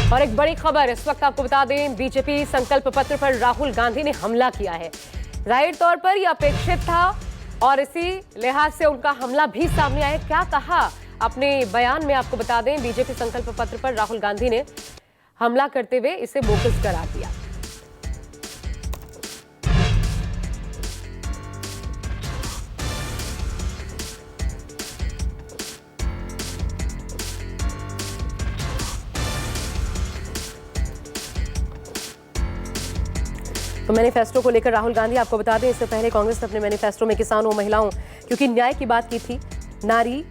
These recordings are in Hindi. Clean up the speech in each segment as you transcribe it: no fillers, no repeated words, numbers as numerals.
और एक बड़ी खबर इस वक्त आपको बता दें, बीजेपी संकल्प पत्र पर राहुल गांधी ने हमला किया है। जाहिर तौर पर यह अपेक्षित था और इसी लिहाज से उनका हमला भी सामने आया। क्या कहा अपने बयान में आपको बता दें, बीजेपी संकल्प पत्र पर राहुल गांधी ने हमला करते हुए इसे बोगस करार दिया। तो मैनिफेस्टो को लेकर राहुल गांधी, आपको बता दें इससे पहले कांग्रेस ने अपने मैनिफेस्टो में किसानों, महिलाओं, क्योंकि न्याय की बात की थी, नारी,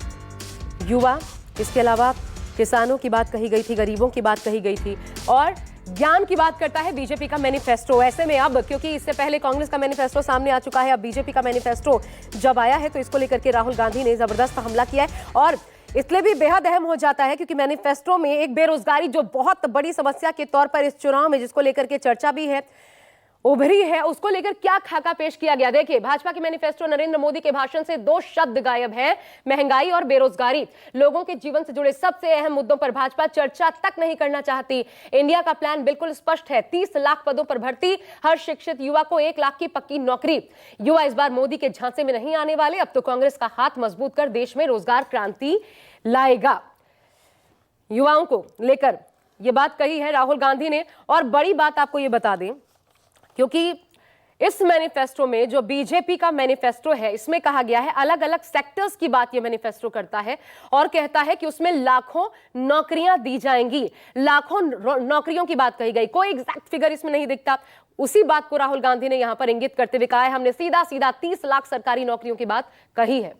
युवा, इसके अलावा किसानों की बात कही गई थी, गरीबों की बात कही गई थी और ज्ञान की बात करता है बीजेपी का मैनिफेस्टो। ऐसे में अब क्योंकि इससे पहले कांग्रेस का मैनिफेस्टो सामने आ चुका है, अब बीजेपी का मैनिफेस्टो जब आया है तो इसको लेकर के राहुल गांधी ने जबरदस्त हमला किया है और इसलिए भी बेहद अहम हो जाता है क्योंकि मैनिफेस्टो में एक बेरोजगारी जो बहुत बड़ी समस्या के तौर पर इस चुनाव में जिसको लेकर के चर्चा भी है, उभरी है, उसको लेकर क्या खाका पेश किया गया। देखिए, भाजपा के मैनिफेस्टो नरेंद्र मोदी के भाषण से दो शब्द गायब हैं, महंगाई और बेरोजगारी। लोगों के जीवन से जुड़े सबसे अहम मुद्दों पर भाजपा चर्चा तक नहीं करना चाहती। इंडिया का प्लान बिल्कुल स्पष्ट है, 30 लाख पदों पर भर्ती, हर शिक्षित युवा को 1 लाख की पक्की नौकरी। युवा इस बार मोदी के झांसे में नहीं आने वाले, अब तो कांग्रेस का हाथ मजबूत कर देश में रोजगार क्रांति लाएगा। युवाओं को लेकर यह बात कही है राहुल गांधी ने। और बड़ी बात आपको यह बता दें, क्योंकि इस मैनिफेस्टो में जो बीजेपी का मैनिफेस्टो है, इसमें कहा गया है अलग अलग सेक्टर्स की बात ये मैनिफेस्टो करता है और कहता है कि उसमें लाखों नौकरियां दी जाएंगी। लाखों नौकरियों की बात कही गई, कोई एग्जैक्ट फिगर इसमें नहीं दिखता। उसी बात को राहुल गांधी ने यहां पर इंगित करते हुए कहा है, हमने सीधा सीधा 30 लाख सरकारी नौकरियों की बात कही है।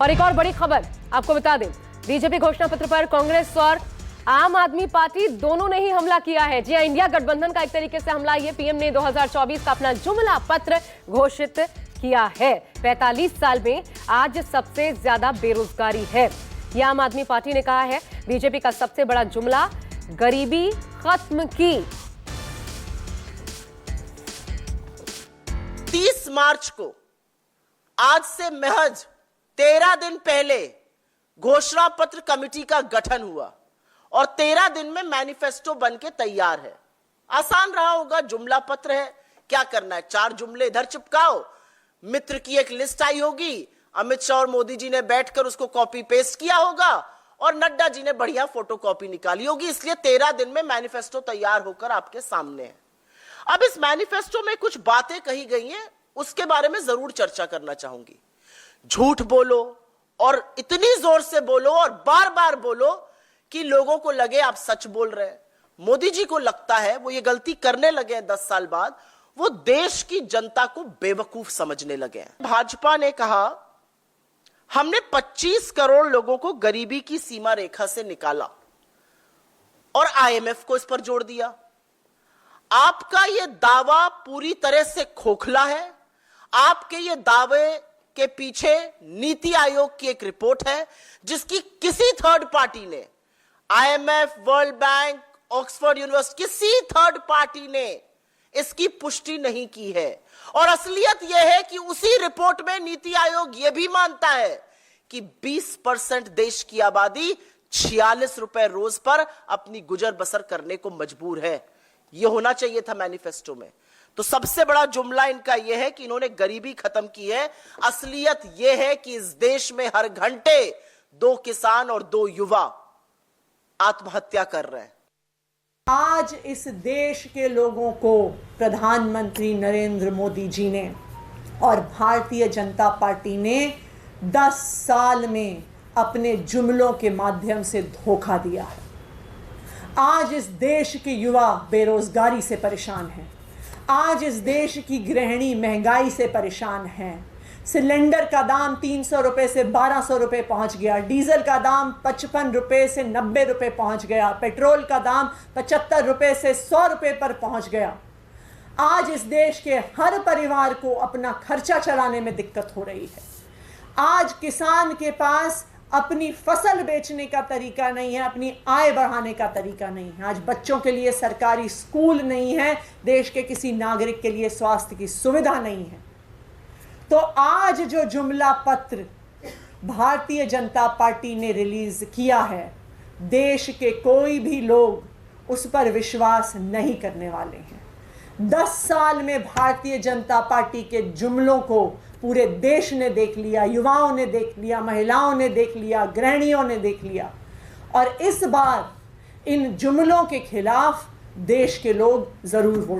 और एक और बड़ी खबर आपको बता दें, बीजेपी घोषणा पत्र पर कांग्रेस और आम आदमी पार्टी दोनों ने ही हमला किया है। जी, इंडिया गठबंधन का एक तरीके से हमला ये पीएम ने 2024 का अपना जुमला पत्र घोषित किया है। 45 साल में आज सबसे ज्यादा बेरोजगारी है, यह आम आदमी पार्टी ने कहा है। बीजेपी का सबसे बड़ा जुमला, गरीबी खत्म की। 30 मार्च को, आज से महज 13 दिन पहले घोषणा पत्र कमेटी का गठन हुआ और 13 दिन में मैनिफेस्टो बनके तैयार है। आसान रहा होगा, जुमला पत्र है, क्या करना है, 4 जुमले इधर चिपकाओ, मित्र की एक लिस्ट आई होगी, अमित शाह और मोदी जी ने बैठकर उसको कॉपी पेस्ट किया होगा और नड्डा जी ने बढ़िया फोटोकॉपी निकाली होगी। इसलिए 13 दिन में मैनिफेस्टो तैयार होकर आपके सामने है। अब इस मैनिफेस्टो में कुछ बातें कही गई हैं, उसके बारे में जरूर चर्चा करना चाहूंगी। झूठ बोलो और इतनी जोर से बोलो और बार बार बोलो कि लोगों को लगे आप सच बोल रहे हैं। मोदी जी को लगता है वो ये गलती करने लगे हैं 10 साल बाद, वो देश की जनता को बेवकूफ समझने लगे हैं। भाजपा ने कहा हमने 25 करोड़ लोगों को गरीबी की सीमा रेखा से निकाला और आईएमएफ को इस पर जोड़ दिया। आपका यह दावा पूरी तरह से खोखला है। आपके ये दावे के पीछे नीति आयोग की एक रिपोर्ट है जिसकी किसी थर्ड पार्टी ने, IMF, world bank, Oxford university, किसी थर्ड पार्टी ने इसकी पुष्टि नहीं की है। और असलियत यह है कि उसी रिपोर्ट में नीति आयोग यह भी मानता है कि 20% देश की आबादी 46 रुपए रोज पर अपनी गुजर बसर करने को मजबूर है। यह होना चाहिए था मैनिफेस्टो में। तो सबसे बड़ा जुमला इनका यह है कि इन्होंने गरीबी खत्म की है। असलियत यह है कि इस देश में हर घंटे 2 किसान और 2 युवा आत्महत्या कर रहे हैं। आज इस देश के लोगों को प्रधानमंत्री नरेंद्र मोदी जी ने और भारतीय जनता पार्टी ने 10 साल में अपने जुमलों के माध्यम से धोखा दिया है। आज इस देश के युवा बेरोजगारी से परेशान हैं। आज इस देश की गृहिणी महंगाई से परेशान हैं। सिलेंडर का दाम 300 रुपए से 1200 रुपए पहुंच गया, डीजल का दाम 55 रुपए से 90 रुपए पहुंच गया, पेट्रोल का दाम 75 रुपए से 100 रुपए पर पहुंच गया। आज इस देश के हर परिवार को अपना खर्चा चलाने में दिक्कत हो रही है। आज किसान के पास अपनी फसल बेचने का तरीका नहीं है, अपनी आय बढ़ाने का तरीका नहीं है। आज बच्चों के लिए सरकारी स्कूल नहीं है, देश के किसी नागरिक के लिए स्वास्थ्य की सुविधा नहीं है। तो आज जो जुमला पत्र भारतीय जनता पार्टी ने रिलीज किया है, देश के कोई भी लोग उस पर विश्वास नहीं करने वाले हैं। 10 साल में भारतीय जनता पार्टी के जुमलों को पूरे देश ने देख लिया, युवाओं ने देख लिया, महिलाओं ने देख लिया, गृहिणियों ने देख लिया, और इस बार इन जुमलों के खिलाफ देश के लोग जरूर वोट